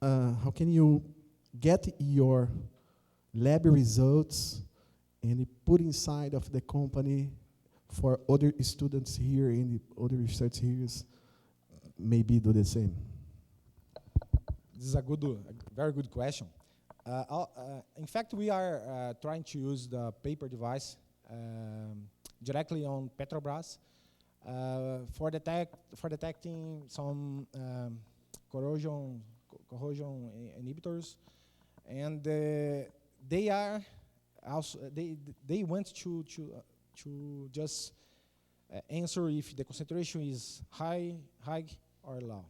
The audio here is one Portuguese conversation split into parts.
how can you get your lab results and put inside of the company for other students here and the other research here maybe do the same? This is a very good question. In fact, we are trying to use the paper device directly on Petrobras for detecting some corrosion inhibitors, and they are also they want to just answer if the concentration is high or low.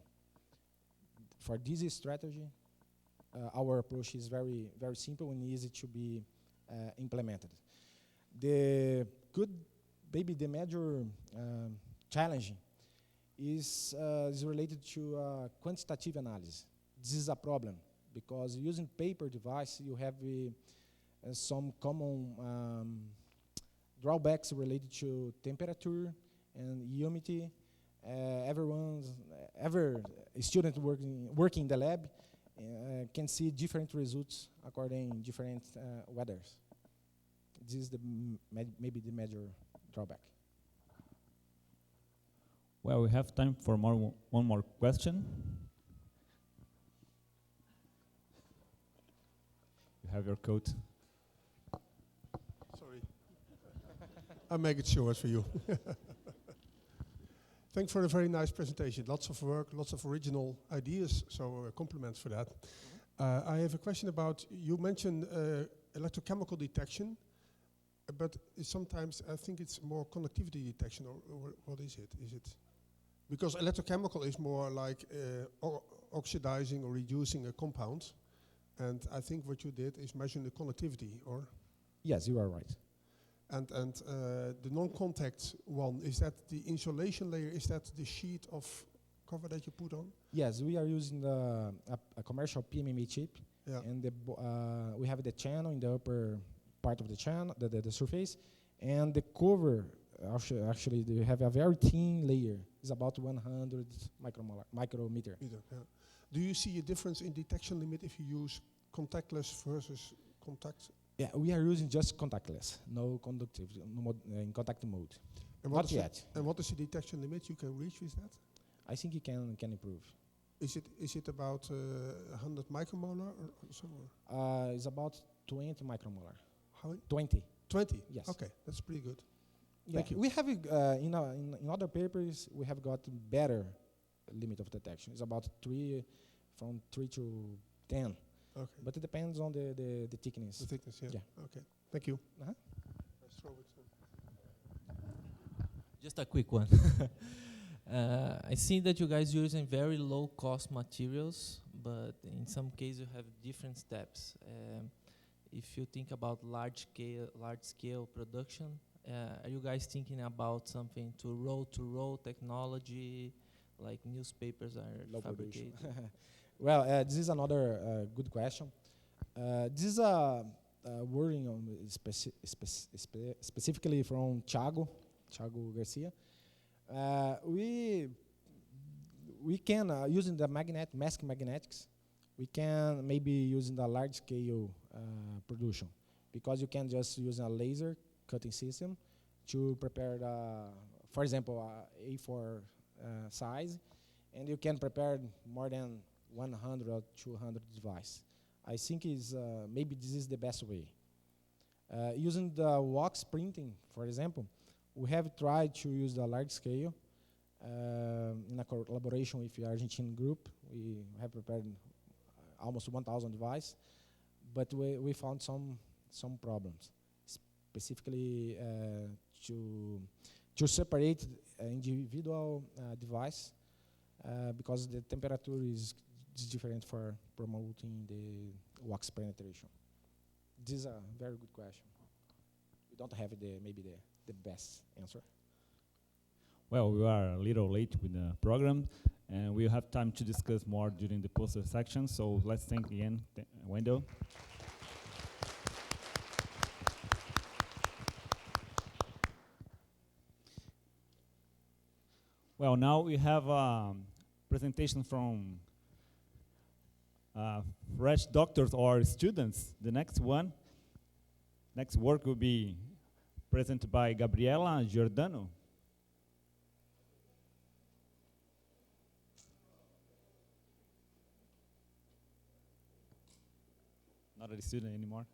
For this strategy, our approach is very simple and easy to be implemented. The major challenge is related to quantitative analysis. This is a problem because using paper device, you have some common drawbacks related to temperature and humidity. Every student working in the lab can see different results according different weathers. This is maybe the major drawback. Well, we have time for one more question. You have your coat. Sorry. I'll make it short for you. Thanks for a very nice presentation. Lots of work, lots of original ideas, so compliments for that. I have a question about, you mentioned electrochemical detection, but sometimes I think it's more conductivity detection, or what is it? Is it? Because electrochemical is more like oxidizing or reducing a compound, and I think what you did is measuring the conductivity, or? Yes, you are right. And the non-contact one, is that the insulation layer? Is that the sheet of cover that you put on? Yes, we are using a commercial PMMA chip, and we have the channel in the upper part of the channel, the surface, and the cover. Actually, they have a very thin layer. It's about 100 micrometer. Do you see a difference in detection limit if you use contactless versus contact? Yeah, we are using just contactless, no conductive, in contact mode. Not yet. And what is the detection limit you can reach with that? I think you can improve. Is it about 100 micromolar or somewhere? It's about 20 micromolar. How? 20. 20? Yes. Okay, that's pretty good. Yeah, Thank you. we have in other papers we have got better limit of detection. It's about 3 to 10. Okay. But it depends on the thickness. The thickness, yeah. Okay. Thank you. Let's throw it. Just a quick one. I see that you guys using very low cost materials, but in some cases you have different steps. If you think about large scale production, are you guys thinking about something to roll technology, like newspapers are fabricated? Well, this is another good question. This is a wording on specifically from Thiago Garcia. We can using the mask magnetics. We can maybe using the large scale production, because you can just use a laser cutting system to prepare for example, A4 size, and you can prepare more than 100 or 200 devices. I think maybe this is the best way. Using the wax printing, for example, we have tried to use the large scale in a collaboration with the Argentine group. We have prepared almost 1,000 devices, but we found some problems, specifically to separate individual device because the temperature is different for promoting the wax penetration. This is a very good question. We don't have maybe the best answer. Well, we are a little late with the program, and we'll have time to discuss more during the poster section. So let's thank again Wendell. Well, now we have a presentation from fresh doctors or students, the next work will be presented by Gabriela Giordano. Not a student anymore.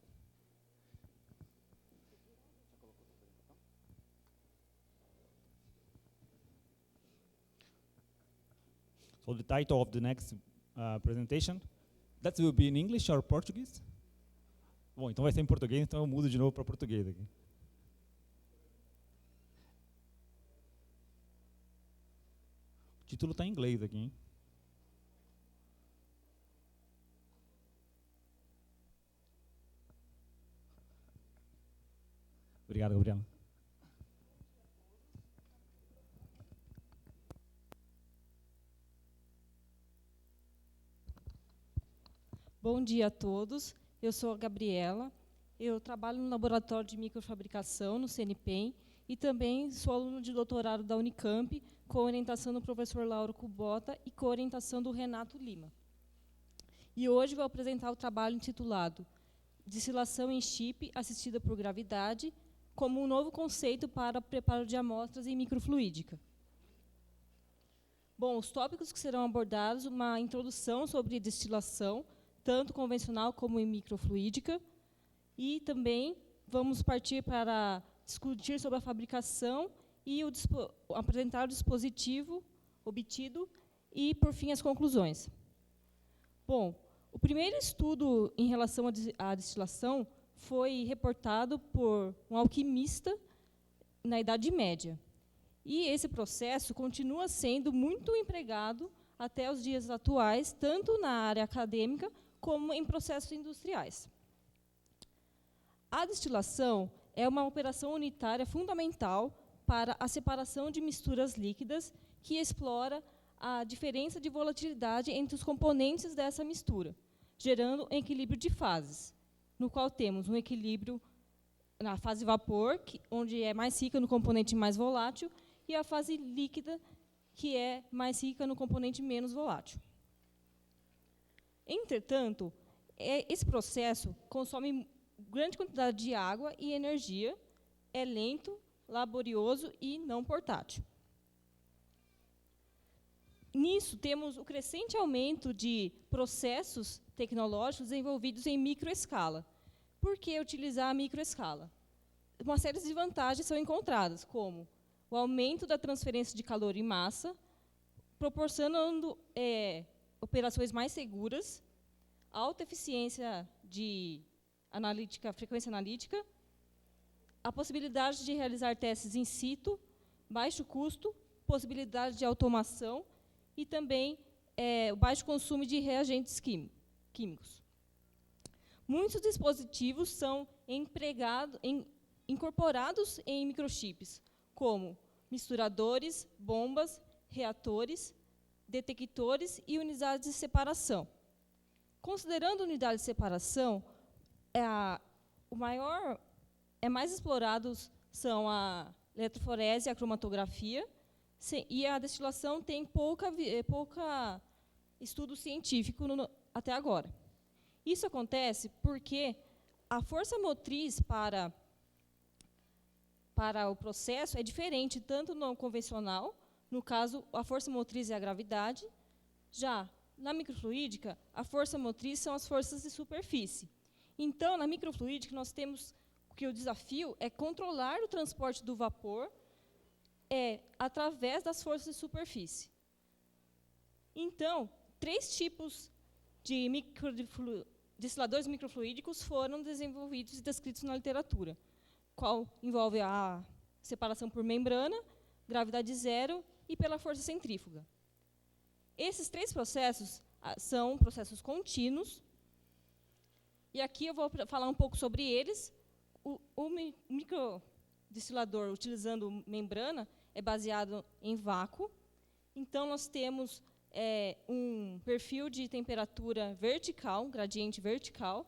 So the title of the next presentation, that will be in English or Portuguese? Bom, então vai ser em português, então eu mudo de novo para português aqui. O título está em inglês aqui, hein? Obrigado, Gabriela. Bom dia a todos. Eu sou a Gabriela. Eu trabalho no laboratório de microfabricação no CNPEM e também sou aluno de doutorado da Unicamp, com orientação do professor Lauro Kubota e com orientação do Renato Lima. E hoje vou apresentar o trabalho intitulado Destilação em chip assistida por gravidade, como um novo conceito para preparo de amostras em microfluídica. Bom, os tópicos que serão abordados, uma introdução sobre destilação, tanto convencional como em microfluídica, e também vamos partir para discutir sobre a fabricação e apresentar o dispositivo obtido e, por fim, as conclusões. Bom, o primeiro estudo em relação à destilação foi reportado por um alquimista na Idade Média. E esse processo continua sendo muito empregado até os dias atuais, tanto na área acadêmica como em processos industriais. A destilação é uma operação unitária fundamental para a separação de misturas líquidas que explora a diferença de volatilidade entre os componentes dessa mistura, gerando um equilíbrio de fases, no qual temos um equilíbrio na fase vapor, onde é mais rica no componente mais volátil, e a fase líquida, que é mais rica no componente menos volátil. Entretanto, esse processo consome grande quantidade de água e energia, é lento, laborioso e não portátil. Nisso, temos o crescente aumento de processos tecnológicos desenvolvidos em microescala. Por que utilizar a microescala? Uma série de vantagens são encontradas, como o aumento da transferência de calor e massa, proporcionando operações mais seguras, alta eficiência de frequência analítica, a possibilidade de realizar testes in situ, baixo custo, possibilidade de automação e também o baixo consumo de reagentes químicos. Muitos dispositivos são incorporados em microchips, como misturadores, bombas, reatores, detectores e unidades de separação. Considerando unidades de separação, mais explorados são a eletroforese e a cromatografia, e a destilação tem pouca estudo científico até agora. Isso acontece porque a força motriz para o processo é diferente, tanto no convencional, no caso, a força motriz é a gravidade, já na microfluídica, a força motriz são as forças de superfície. Então, na microfluídica, nós temos que o desafio é controlar o transporte do vapor através das forças de superfície. Então, 3 tipos de destiladores microfluídicos foram desenvolvidos e descritos na literatura, qual envolve a separação por membrana, gravidade zero e pela força centrífuga. Esses 3 processos são processos contínuos, e aqui eu vou falar um pouco sobre eles. O microdestilador utilizando membrana é baseado em vácuo. Então, nós temos um perfil de temperatura vertical, gradiente vertical,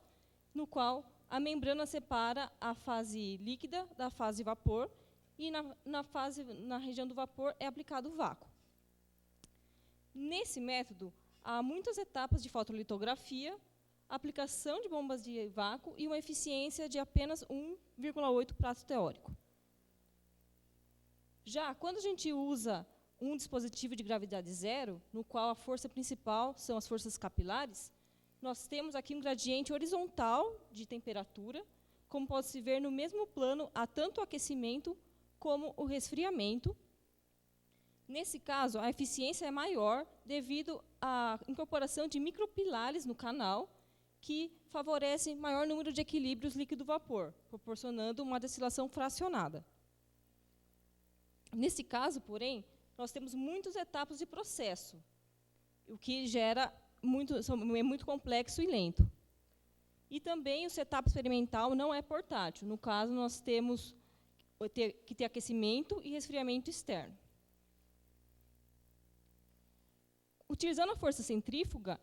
no qual a membrana separa a fase líquida da fase vapor, e na região do vapor é aplicado o vácuo. Nesse método, há muitas etapas de fotolitografia, aplicação de bombas de vácuo e uma eficiência de apenas 1,8 prato teórico. Já quando a gente usa um dispositivo de gravidade zero, no qual a força principal são as forças capilares, nós temos aqui um gradiente horizontal de temperatura, como pode-se ver no mesmo plano, há tanto o aquecimento como o resfriamento. Nesse caso, a eficiência é maior devido à incorporação de micropilares no canal, que favorece maior número de equilíbrios líquido-vapor, proporcionando uma destilação fracionada. Nesse caso, porém, nós temos muitas etapas de processo, o que gera é muito complexo e lento. E também o setup experimental não é portátil. No caso, nós temos que ter aquecimento e resfriamento externo. Utilizando a força centrífuga,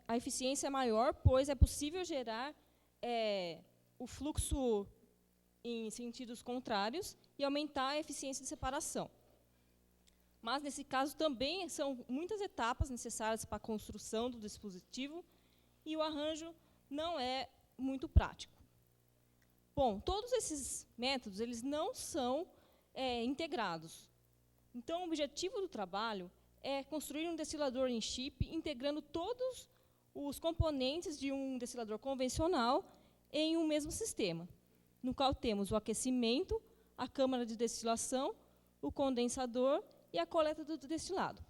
a eficiência é maior, pois é possível gerar o fluxo em sentidos contrários e aumentar a eficiência de separação. Mas, nesse caso, também são muitas etapas necessárias para a construção do dispositivo e o arranjo não é muito prático. Bom, todos esses métodos eles não são integrados. Então, o objetivo do trabalho é construir um destilador em chip integrando todos os componentes de um destilador convencional em um mesmo sistema, no qual temos o aquecimento, a câmara de destilação, o condensador e a coleta do destilado.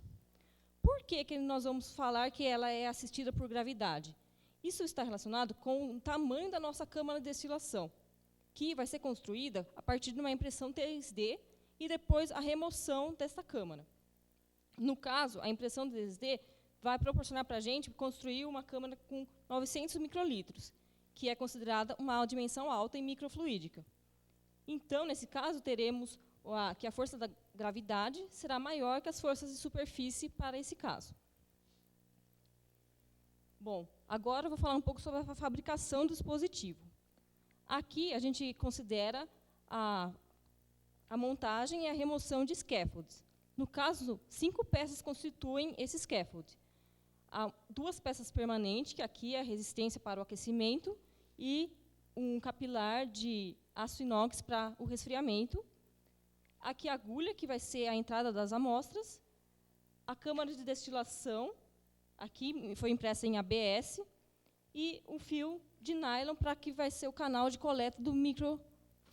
Por que nós vamos falar que ela é assistida por gravidade? Isso está relacionado com o tamanho da nossa câmara de destilação, que vai ser construída a partir de uma impressão 3D e depois a remoção desta câmara. No caso, a impressão 3D vai proporcionar para a gente construir uma câmara com 900 microlitros, que é considerada uma dimensão alta em microfluídica. Então, nesse caso, teremos que a força da gravidade será maior que as forças de superfície para esse caso. Bom, agora eu vou falar um pouco sobre a fabricação do dispositivo. Aqui a gente considera a montagem e a remoção de scaffolds. No caso, 5 peças constituem esse scaffold. Há 2 peças permanentes, que aqui é a resistência para o aquecimento, e um capilar de aço inox para o resfriamento. Aqui a agulha, que vai ser a entrada das amostras. A câmara de destilação, aqui foi impressa em ABS. E um fio de nylon, para que vai ser o canal de coleta do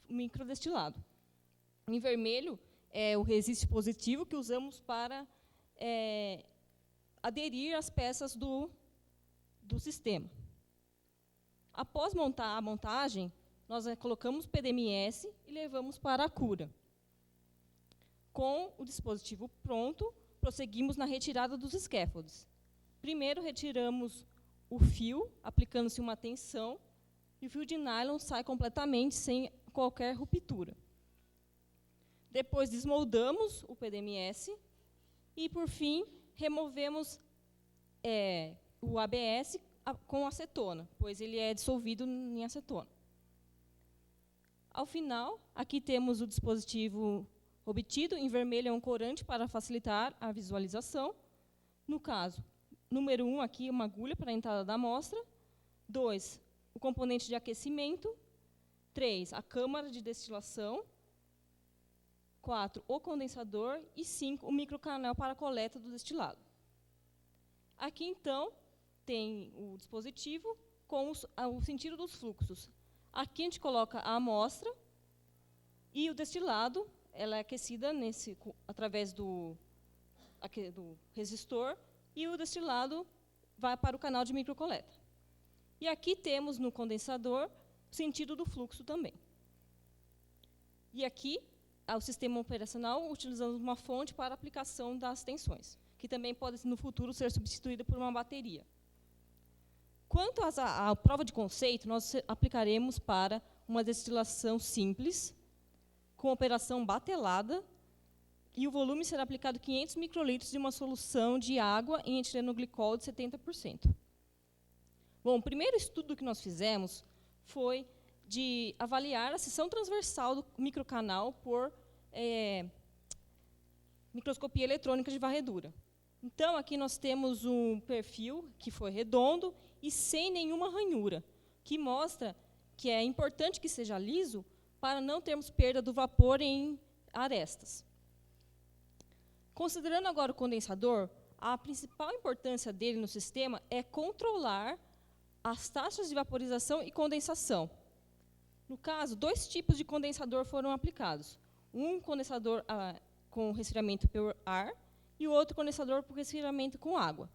microdestilado. Em vermelho é o resiste positivo, que usamos para aderir as peças do sistema. Após montar a montagem, nós colocamos PDMS e levamos para a cura. Com o dispositivo pronto, prosseguimos na retirada dos scaffolds. Primeiro, retiramos o fio, aplicando-se uma tensão, e o fio de nylon sai completamente sem qualquer ruptura. Depois, desmoldamos o PDMS e, por fim, removemos o ABS com acetona, pois ele é dissolvido em acetona. Ao final, aqui temos o dispositivo obtido. Em vermelho é um corante para facilitar a visualização. No caso, número 1, aqui, uma agulha para a entrada da amostra. 2, o componente de aquecimento. 3, a câmara de destilação. 4, o condensador. E 5, o microcanal para a coleta do destilado. Aqui, então, tem o dispositivo com o sentido dos fluxos. Aqui a gente coloca a amostra e o destilado, ela é aquecida através do resistor, e o destilado vai para o canal de microcoleta. E aqui temos no condensador o sentido do fluxo também. E aqui, o sistema operacional, utilizamos uma fonte para a aplicação das tensões, que também pode, no futuro, ser substituída por uma bateria. Quanto à prova de conceito, nós aplicaremos para uma destilação simples, com operação batelada, e o volume será aplicado 500 microlitros de uma solução de água em etilenoglicol de 70%. Bom, o primeiro estudo que nós fizemos foi de avaliar a seção transversal do microcanal por microscopia eletrônica de varredura. Então, aqui nós temos um perfil que foi redondo e sem nenhuma ranhura, que mostra que é importante que seja liso para não termos perda do vapor em arestas. Considerando agora o condensador, a principal importância dele no sistema é controlar as taxas de vaporização e condensação. No caso, 2 tipos de condensador foram aplicados. Um condensador com resfriamento por ar e o outro condensador por resfriamento com água.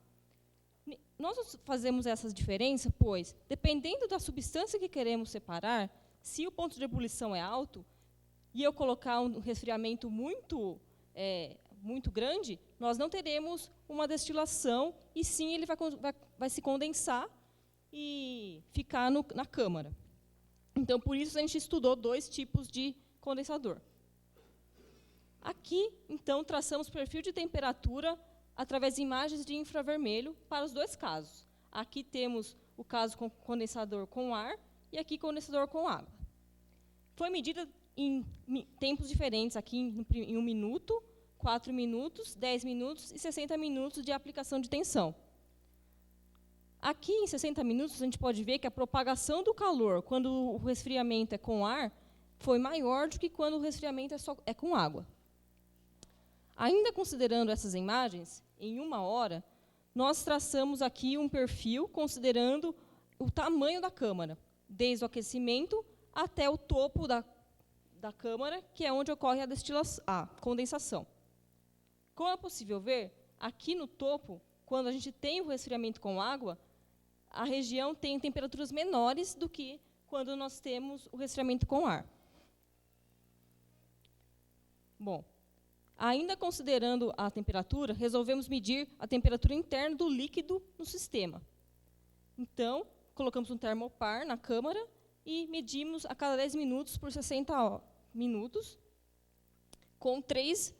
Nós fazemos essas diferenças, pois, dependendo da substância que queremos separar, se o ponto de ebulição é alto, e eu colocar um resfriamento muito grande, nós não teremos uma destilação, e sim ele vai se condensar e ficar na câmara. Então, por isso, a gente estudou 2 tipos de condensador. Aqui, então, traçamos perfil de temperatura através de imagens de infravermelho para os 2 casos. Aqui temos o caso com condensador com ar e aqui condensador com água. Foi medida em tempos diferentes, aqui em 1 minuto, 4 minutos, 10 minutos e 60 minutos de aplicação de tensão. Aqui, em 60 minutos, a gente pode ver que a propagação do calor, quando o resfriamento é com ar, foi maior do que quando o resfriamento é com água. Ainda considerando essas imagens, em 1 hora, nós traçamos aqui um perfil considerando o tamanho da câmara, desde o aquecimento até o topo da câmara, que é onde ocorre a condensação. Como é possível ver, aqui no topo, quando a gente tem o resfriamento com água, a região tem temperaturas menores do que quando nós temos o resfriamento com ar. Bom, ainda considerando a temperatura, resolvemos medir a temperatura interna do líquido no sistema. Então, colocamos um termopar na câmara e medimos a cada 10 minutos por 60 minutos, com 3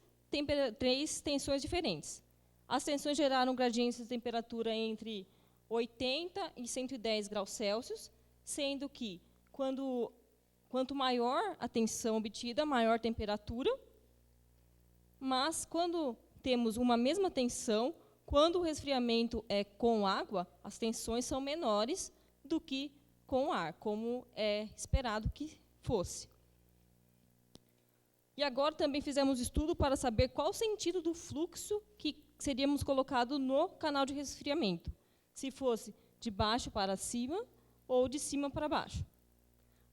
tensões diferentes. As tensões geraram gradientes de temperatura entre 80 e 110 graus Celsius, sendo que, quanto maior a tensão obtida, maior a temperatura. Mas, quando temos uma mesma tensão, quando o resfriamento é com água, as tensões são menores do que com ar, como é esperado que fosse. E agora também fizemos estudo para saber qual o sentido do fluxo que seríamos colocado no canal de resfriamento, se fosse de baixo para cima ou de cima para baixo.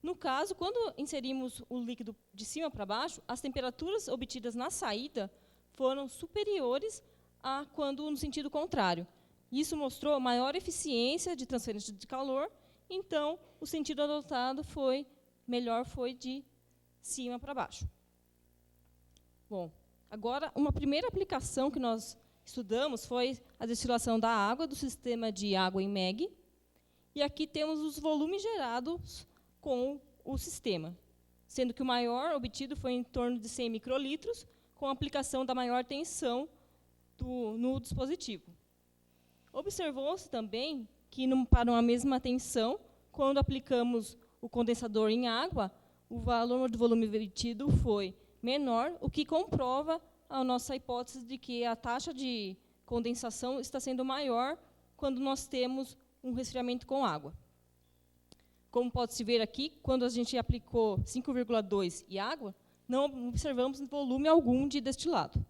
No caso, quando inserimos o líquido de cima para baixo, as temperaturas obtidas na saída foram superiores a quando no sentido contrário. Isso mostrou maior eficiência de transferência de calor, então o sentido adotado foi de cima para baixo. Bom, agora, uma primeira aplicação que nós estudamos foi a destilação da água do sistema de água em MEG. E aqui temos os volumes gerados com o sistema, sendo que o maior obtido foi em torno de 100 microlitros, com a aplicação da maior tensão no dispositivo. Observou-se também que, para uma mesma tensão, quando aplicamos o condensador em água, o valor do volume obtido foi menor, o que comprova a nossa hipótese de que a taxa de condensação está sendo maior quando nós temos um resfriamento com água. Como pode-se ver aqui, quando a gente aplicou 5,2 e água, não observamos volume algum de destilado.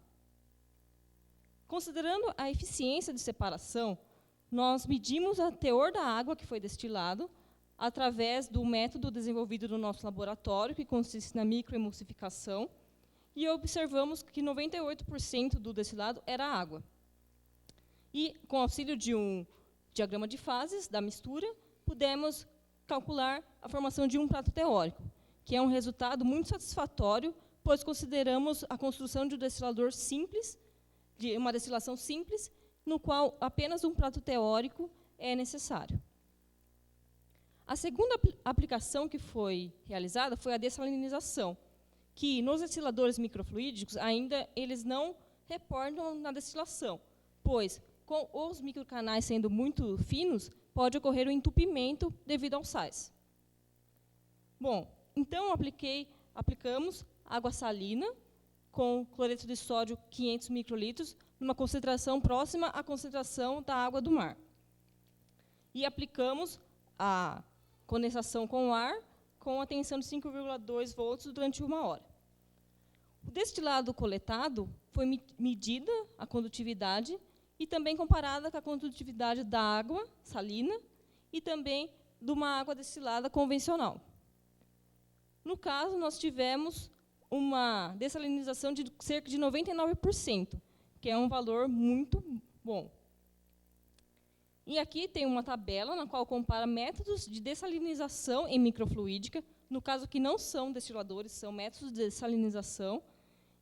Considerando a eficiência de separação, nós medimos o teor da água que foi destilado através do método desenvolvido no nosso laboratório, que consiste na microemulsificação, e observamos que 98% do destilado era água. E, com auxílio de um diagrama de fases da mistura, pudemos calcular a formação de um prato teórico, que é um resultado muito satisfatório, pois consideramos a construção de um destilador simples, de uma destilação simples, no qual apenas um prato teórico é necessário. A segunda aplicação que foi realizada foi a dessalinização, que nos destiladores microfluídicos ainda eles não reportam na destilação, pois, com os microcanais sendo muito finos, pode ocorrer o entupimento devido aos sais. Bom, então aplicamos água salina com cloreto de sódio 500 microlitros, numa concentração próxima à concentração da água do mar. E aplicamos a condensação com o ar com a tensão de 5,2 volts durante 1 hora. O destilado coletado foi medida a condutividade e também comparada com a condutividade da água salina e também de uma água destilada convencional. No caso, nós tivemos uma dessalinização de cerca de 99%, que é um valor muito bom. E aqui tem uma tabela na qual compara métodos de dessalinização em microfluídica, no caso que não são destiladores, são métodos de dessalinização,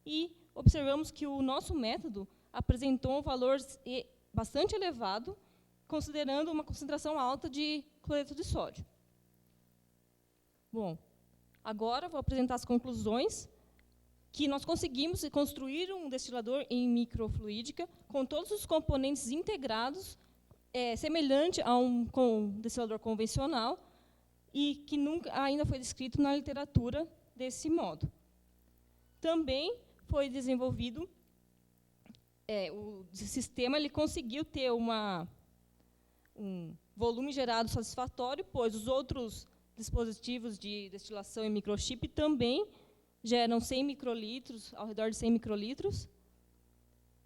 e observamos que o nosso método apresentou um valor bastante elevado, considerando uma concentração alta de cloreto de sódio. Bom, agora vou apresentar as conclusões, que nós conseguimos construir um destilador em microfluídica com todos os componentes integrados, semelhante a um destilador convencional, e que nunca ainda foi descrito na literatura desse modo. Também foi desenvolvido, o sistema ele conseguiu ter um volume gerado satisfatório, pois os outros dispositivos de destilação em microchip também geram 100 microlitros, ao redor de 100 microlitros.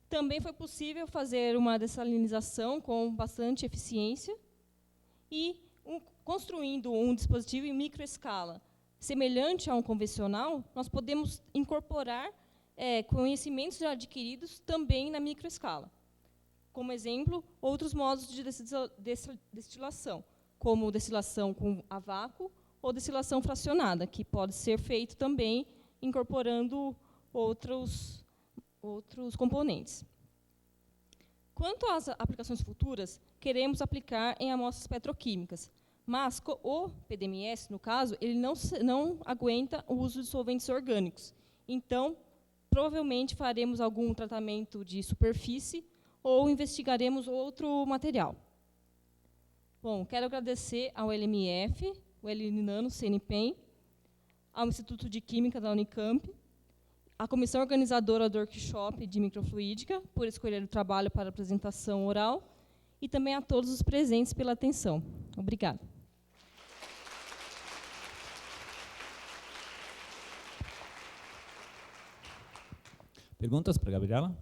Também foi possível fazer uma dessalinização com bastante eficiência e, construindo um dispositivo em microescala semelhante a um convencional, nós podemos incorporar conhecimentos já adquiridos também na microescala. Como exemplo, outros modos de destilação, como destilação a vácuo ou destilação fracionada, que pode ser feito também incorporando outros componentes. Quanto às aplicações futuras, queremos aplicar em amostras petroquímicas, mas o PDMS, no caso, ele não aguenta o uso de solventes orgânicos. Então, provavelmente faremos algum tratamento de superfície ou investigaremos outro material. Bom, quero agradecer ao LMF, o LNano, CNPEM, ao Instituto de Química da Unicamp, à comissão organizadora do workshop de microfluídica, por escolher o trabalho para a apresentação oral, e também a todos os presentes pela atenção. Obrigada. Perguntas para a Gabriela?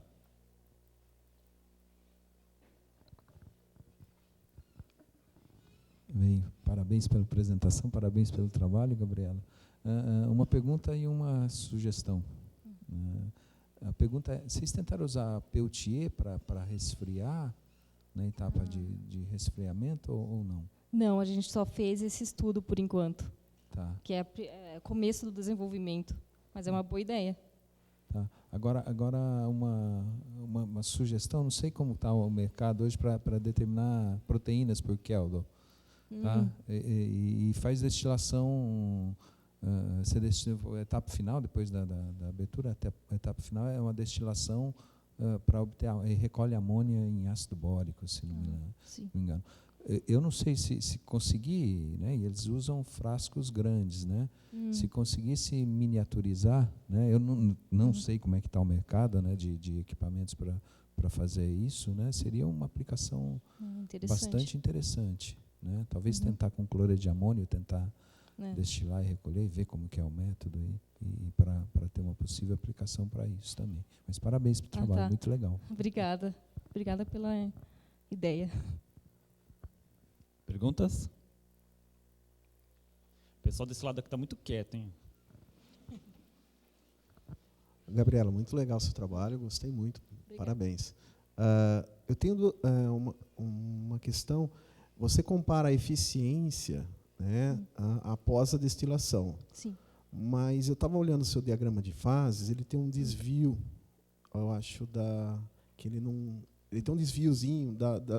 Bem, parabéns pela apresentação, parabéns pelo trabalho, Gabriela. Uma pergunta e uma sugestão. A pergunta é, vocês tentaram usar Peltier para resfriar, na etapa de resfriamento ou não? Não, a gente só fez esse estudo por enquanto, Tá. que é o começo do desenvolvimento, mas é uma boa ideia. Tá. Agora uma sugestão, não sei como está o mercado hoje para determinar proteínas por Kelvin. Tá? E faz destilação, você destila, a etapa final, depois da abertura, até a etapa final, é uma destilação para obter, e recolhe amônia em ácido bórico, se não me engano. Eu não sei se conseguir, né, e eles usam frascos grandes, né, se conseguisse miniaturizar, né, eu não sei como é que está o mercado, né, de equipamentos para fazer isso, né, seria uma aplicação bastante interessante. Né? Talvez tentar com cloreto de amônio, tentar destilar e recolher, e ver como que é o método e para ter uma possível aplicação para isso também. Mas parabéns pelo trabalho, muito legal. Obrigada. Obrigada pela ideia. Perguntas? O pessoal desse lado aqui está muito quieto, hein? Gabriela, muito legal o seu trabalho, gostei muito. Obrigada. Parabéns. Eu tenho uma questão. Você compara a eficiência, né, após a destilação. Sim. Mas eu estava olhando o seu diagrama de fases, ele tem um desvio, eu acho, que ele não... Ele tem um desviozinho,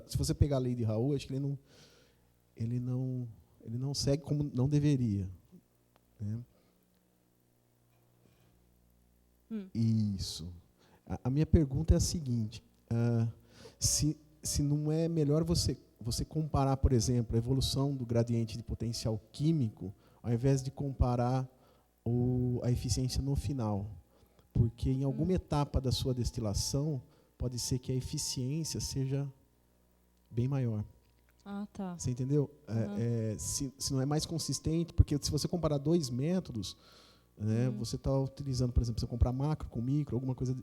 se você pegar a lei de Raoult, acho que ele não segue como não deveria. Né? Isso. A minha pergunta é a seguinte, se não é melhor você comparar, por exemplo, a evolução do gradiente de potencial químico, ao invés de comparar a eficiência no final. Porque em alguma etapa da sua destilação, pode ser que a eficiência seja bem maior. Ah, tá. Você entendeu? Se não é mais consistente, porque se você comparar dois métodos, né, você está utilizando, por exemplo, você comprar macro com micro, alguma coisa,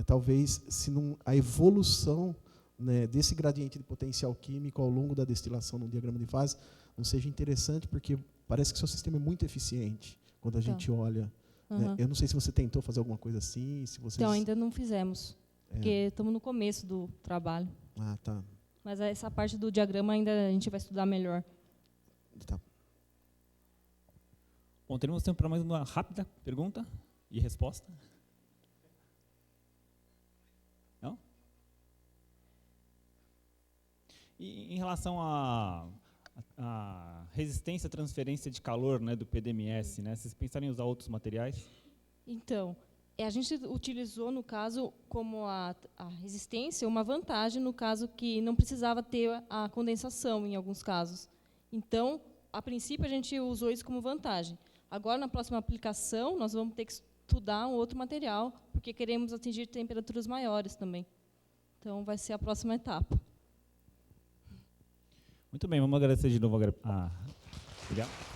talvez se não, a evolução, né, desse gradiente de potencial químico ao longo da destilação no diagrama de fase não seja interessante, porque parece que o seu sistema é muito eficiente quando a gente olha. Né? Eu não sei se você tentou fazer alguma coisa assim, se vocês... Então, ainda não fizemos, porque estamos no começo do trabalho. Ah, tá. Mas essa parte do diagrama ainda a gente vai estudar melhor. Tá. Bom, teremos tempo para mais uma rápida pergunta e resposta. Não? E em relação à resistência à transferência de calor, né, do PDMS, né, vocês pensaram em usar outros materiais? Então, a gente utilizou, no caso, como a resistência, uma vantagem, no caso que não precisava ter a condensação, em alguns casos. Então, a princípio, a gente usou isso como vantagem. Agora, na próxima aplicação, nós vamos ter que estudar um outro material, porque queremos atingir temperaturas maiores também. Então, vai ser a próxima etapa. Muito bem, vamos agradecer de novo. Obrigado.